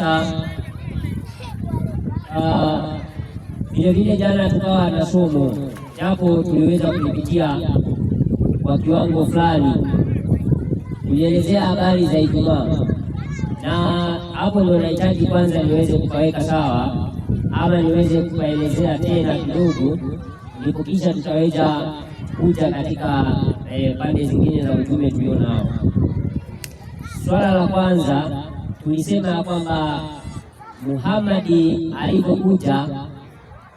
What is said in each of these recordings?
Sasa vile jana tukawa na somo, japo tuliweza kulipitia kwa kiwango fulani, tulielezea habari za Ijumaa, na hapo ndio nahitaji kwanza niweze kukaweka sawa, ama niweze kukaelezea tena kidogo, ndipo kisha tutaweza kuja katika pande zingine za utume tulionao. Swala la kwanza tulisema kwamba Muhammadi alipokuja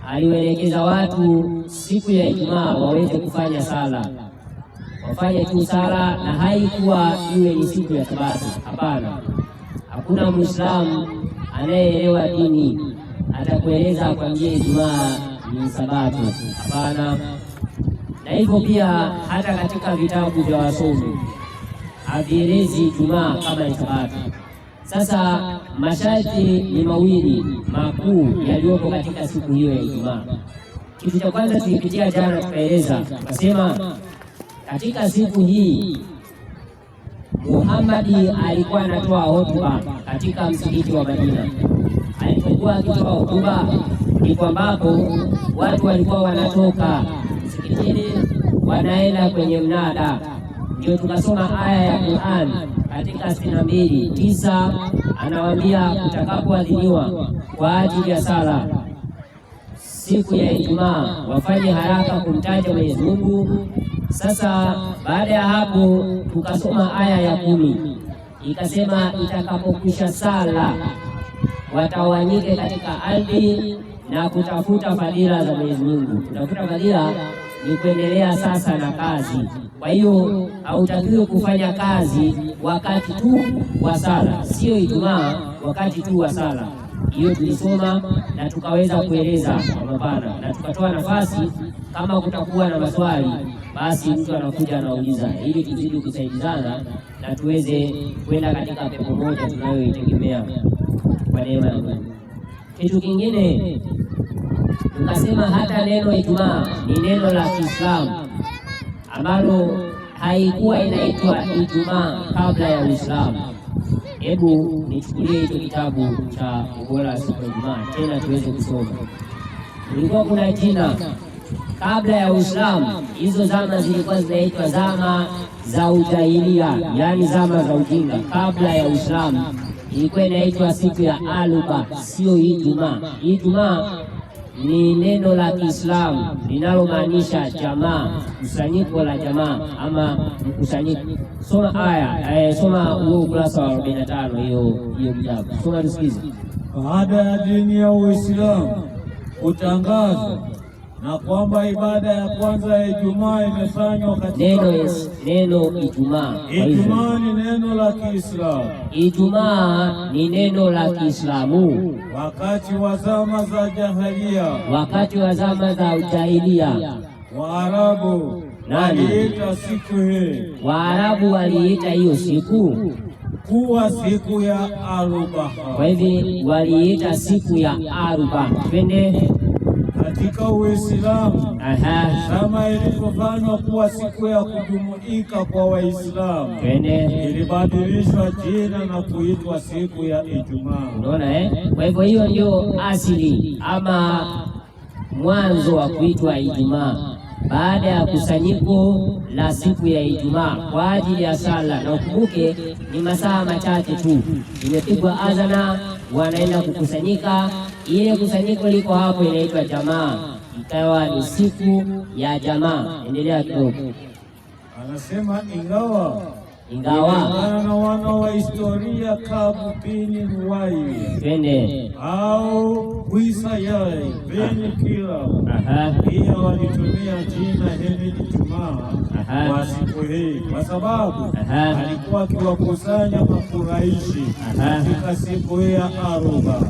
aliwaelekeza watu siku ya Ijumaa waweze kufanya sala, wafanye tu sala, na haikuwa iwe ni siku ya Sabato. Hapana, hakuna Muislamu anayeelewa dini atakueleza kwa njia Ijumaa ni Sabato. Hapana. Na hivyo pia hata katika vitabu vya wasomi havielezi Ijumaa kama ni Sabato. Sasa masharti ni mawili makuu yaliyopo katika siku hiyo ya Ijumaa. Kitu cha kwanza tulipitia jana, tukaeleza tukasema, katika siku hii Muhammadi alikuwa anatoa hotuba katika msikiti wa Madina. Alipokuwa akitoa hotuba, ndipo ambapo watu walikuwa wanatoka msikitini wanaenda kwenye mnada. Ndio tukasoma aya ya Qur'an katika 62:9, anawaambia kutakapoadhiniwa kwa ajili ya sala siku ya Ijumaa wafanye haraka kumtaja Mwenyezi Mungu. Sasa baada ya hapo tukasoma aya ya 10, ikasema itakapokwisha sala watawanyike katika ardhi na kutafuta fadhila za Mwenyezi Mungu. Kutafuta fadhila ni kuendelea sasa na kazi. Kwa hiyo hautakiwi kufanya kazi wakati tu wa sala, sio Ijumaa wakati tu wa sala. Hiyo tulisoma na tukaweza kueleza kwa mapana, na tukatoa nafasi kama kutakuwa na maswali, basi mtu anakuja anauliza, ili tuzidi kusaidizana na tuweze kwenda katika pepo moja tunayoitegemea kwa neema ya Mungu. Kitu kingine tukasema, hata neno Ijumaa ni neno la Kiislamu ambalo haikuwa inaitwa Ijumaa kabla ya Uislamu. Hebu nichukulie hicho kitabu cha ubora siku ya Ijumaa tena tuweze kusoma. Kulikuwa kuna jina kabla ya Uislamu. Hizo zama zilikuwa zinaitwa zama za ujahilia, yaani zama za ujinga. Kabla ya Uislamu ilikuwa inaitwa siku ya Aruba, sio Ijumaa. Ijumaa ni neno la Kiislamu linalomaanisha jamaa, kusanyiko la jamaa ama mkusanyiko. Soma aya, soma huo ukurasa wa 45 hiyo kitabu. Soma tusikize. Baada ya dini ya Uislamu kutangaza na kwamba ibada ya kwanza ya Ijumaa imefanywa katika neno Ijumaa. Ijumaa ni neno la Kiislamu. Ijumaa ni neno la Kiislamu wakati wa zama za jahilia, wakati wa zama za ujahilia. Waarabu waliita siku hii, Waarabu waliita hiyo siku kuwa siku ya Aruba. Kwa hivyo waliita siku ya Aruba. Twende katika Uislamu kama ilivyofanywa kuwa siku ya kujumuika kwa Waislamu, ilibadilishwa jina na kuitwa siku ya Ijumaa. Unaona Kwa hivyo hiyo ndio asili ama mwanzo wa kuitwa Ijumaa, baada ya kusanyiko la siku ya Ijumaa kwa ajili ya sala. Na ukumbuke ni masaa machache tu, imepigwa adhana, wanaenda kukusanyika. Ile kusanyiko liko hapo inaitwa jamaa, ikawa ni siku ya jamaa. Endelea kidogo. Anasema ingawa na wana wa historia Kabu bin Luwai twende au Wisayai bin Kila pia walitumia jina hili Ijumaa kwa siku hii, kwa sababu alikuwa akiwakusanya Makuraishi katika siku hii ya Aruba.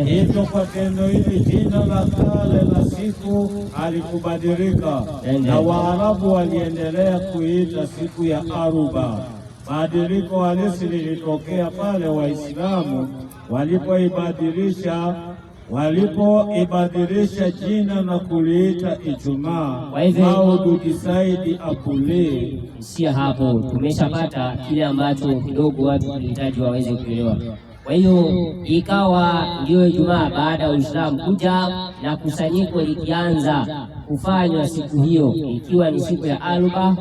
Hivyo kwa tendo hili jina la kale la siku alikubadilika, na Waarabu waliendelea kuita siku ya Aruba. Badiliko halisi lilitokea pale Waislamu walipoibadilisha jina na kuliita Ijumaa au Dudisaidi Apuli. Sia hapo tumeshapata kile ambacho kidogo watu wanahitaji waweze kuelewa. Kwa hiyo ikawa ndio Ijumaa baada ya Uislamu kuja, na kusanyiko likianza kufanywa siku hiyo, ikiwa ni siku ya Aruba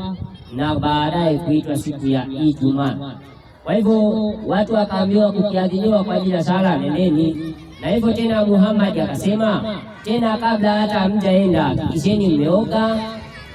na baadaye kuitwa siku ya Ijumaa. Kwa hivyo watu wakaambiwa kukiadhiniwa kwa ajili ya sala, nendeni. Na hivyo tena Muhammad akasema tena, kabla hata hamjaenda hakikisheni mmeoga,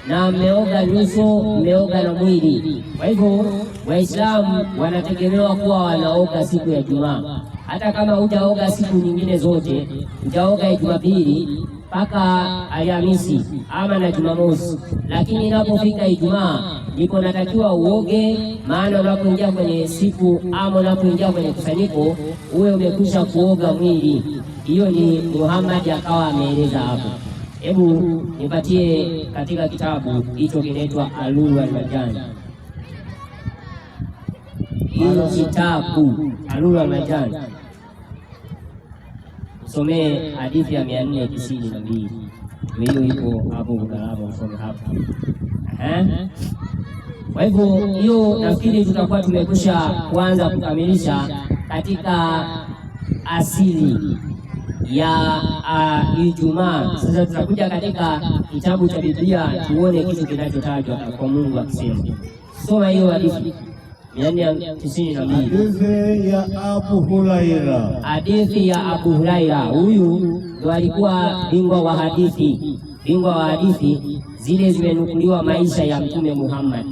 na mmeoga nyuso, mmeoga na mwili. Kwa hivyo Waislamu wanategemewa kuwa wanaoga siku ya Ijumaa. Hata kama hujaoga siku nyingine zote, hujaoga Jumapili mpaka Alhamisi ama na Jumamosi, lakini inapofika Ijumaa ndipo natakiwa uoge, maana unapoingia kwenye siku ama unapoingia kwenye kusanyiko uwe umekwisha kuoga mwili. Hiyo ni Muhammad akawa ameeleza hapo. Hebu nipatie katika kitabu hicho kinaitwa Al-Lulu Wal-Marjan. Hiyo kitabu Al-Lulu Wal-Marjan, usomee hadithi ya 492. Hiyo ipo hapo ukalaba, usome hapo. Kwa hivyo hiyo nafikiri tutakuwa tumekwisha kuanza kukamilisha katika asili ya Ijumaa. Sasa tutakuja katika kitabu cha Biblia tuone kitu kinachotajwa kwa Mungu akisema. Soma hiyo hadithi 492. Hadithi ya Abu Huraira. Hadithi ya Abu Huraira, huyu ndo alikuwa bingwa wa hadithi. Bingwa wa hadithi zile zimenukuliwa maisha ya Mtume Muhammad.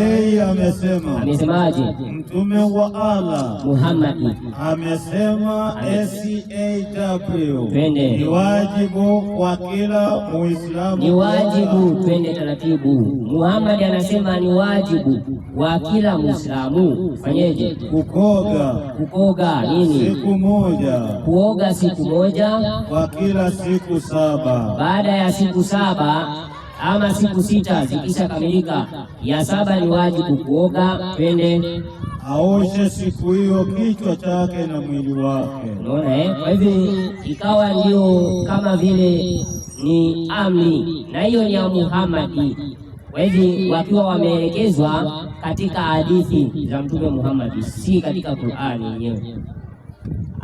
Yeye amesema. Amesemaje? Mtume wa Allah Muhammad amesema SAW, twende. Ni wajibu kwa kila Muislamu. Ni wajibu, twende taratibu. Muhammad anasema ni wajibu wa kila Muislamu fanyeje? Kukoga nini? Siku moja. Kuoga siku moja kwa kila siku 7. Baada ya siku 7 ama siku 6 zikisha kamilika, ya 7 ni wajibu kuoga, twende. Aoshe siku hiyo kichwa chake na mwili wake. Unaona Kwa hivyo ikawa ndio kama vile ni amri, na hiyo ni ya Muhammad. Kwa hivyo wakiwa wameelekezwa katika hadithi za Mtume Muhammad, si katika Qur'ani yenyewe.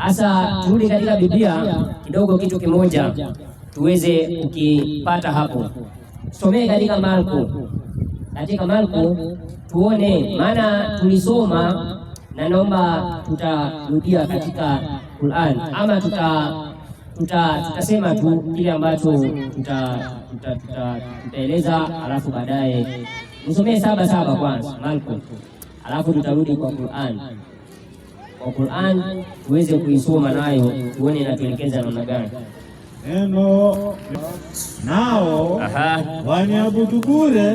Sasa turudi katika Biblia kidogo, kitu kimoja tuweze kukipata hapo. Somee katika Marko. Katika Marko tuone, maana tulisoma na naomba tutarudia katika Qur'an, ama tutasema tu kile ambacho tutaeleza, alafu baadaye nisomee 7:7 kwanza Marko, alafu tutarudi kwa Qur'an. Kwa Qur'an tuweze kuisoma nayo tuone inatuelekeza namna gani. Neno nao waniabudu bure,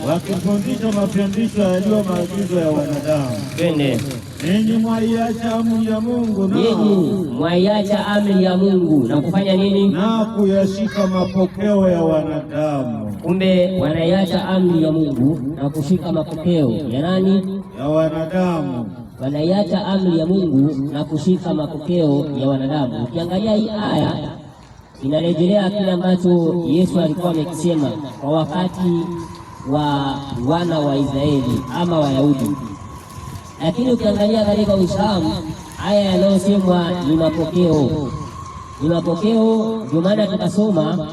wakifundisha mafundisho yaliyo maagizo ya wanadamu. Twende. Ninyi mwaiacha amri ya Mungu, ninyi mwaiacha amri ya Mungu na kufanya nini? Na kuyashika mapokeo ya wanadamu. Kumbe wanaiacha amri ya Mungu na kushika mapokeo ya nani? Ya wanadamu. Wanaiacha amri ya Mungu na kushika mapokeo ya wanadamu. Ukiangalia hii aya inarejelea kile ambacho Yesu alikuwa amekisema kwa wakati wa wana wa Israeli ama Wayahudi. Lakini ukiangalia katika Uislamu, haya yanayosemwa ni mapokeo. Ni mapokeo, ndio maana tukasoma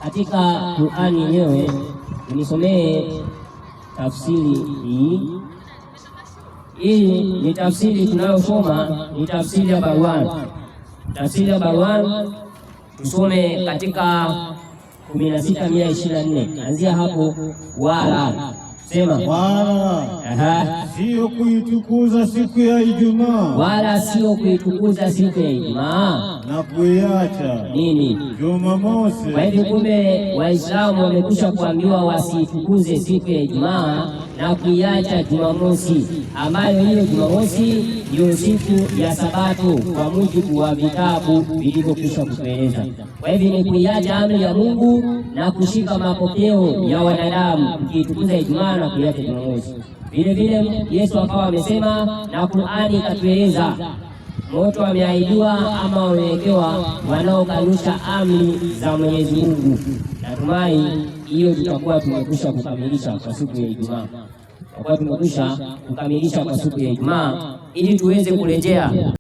katika Qur'ani yenyewe. Nisomee tafsiri hii. Hii ni tafsiri tunayosoma, ni tafsiri ya Barwan. Tafsiri ya Barwan tusome katika 16:124. Anzia hapo. Wala sema wala sio kuitukuza siku ya Ijumaa, wala sio kuitukuza siku ya Ijumaa na kuiacha nini? Jumamosi. Kwa hivyo kumbe Waislamu wamekwisha kuambiwa wasitukuze siku ya Ijumaa na kuiacha Jumamosi, ambayo hiyo Jumamosi ndio siku ya Sabato kwa mujibu wa vitabu vilivyokwisha kutueleza. Kwa hivyo ni kuiacha amri ya Mungu na kushika mapokeo ya wanadamu, ukiitukuza Ijumaa na kuiacha Jumamosi. Vile vile Yesu akawa amesema na Qur'ani ikatueleza moto ameahidiwa ama wamewekewa wanaokanusha amri za Mwenyezi Mungu. Natumai hiyo tutakuwa tumekwisha kukamilisha kwa siku ya Ijumaa. Tutakuwa tumekwisha kukamilisha kwa siku ya Ijumaa. ili tuweze kurejea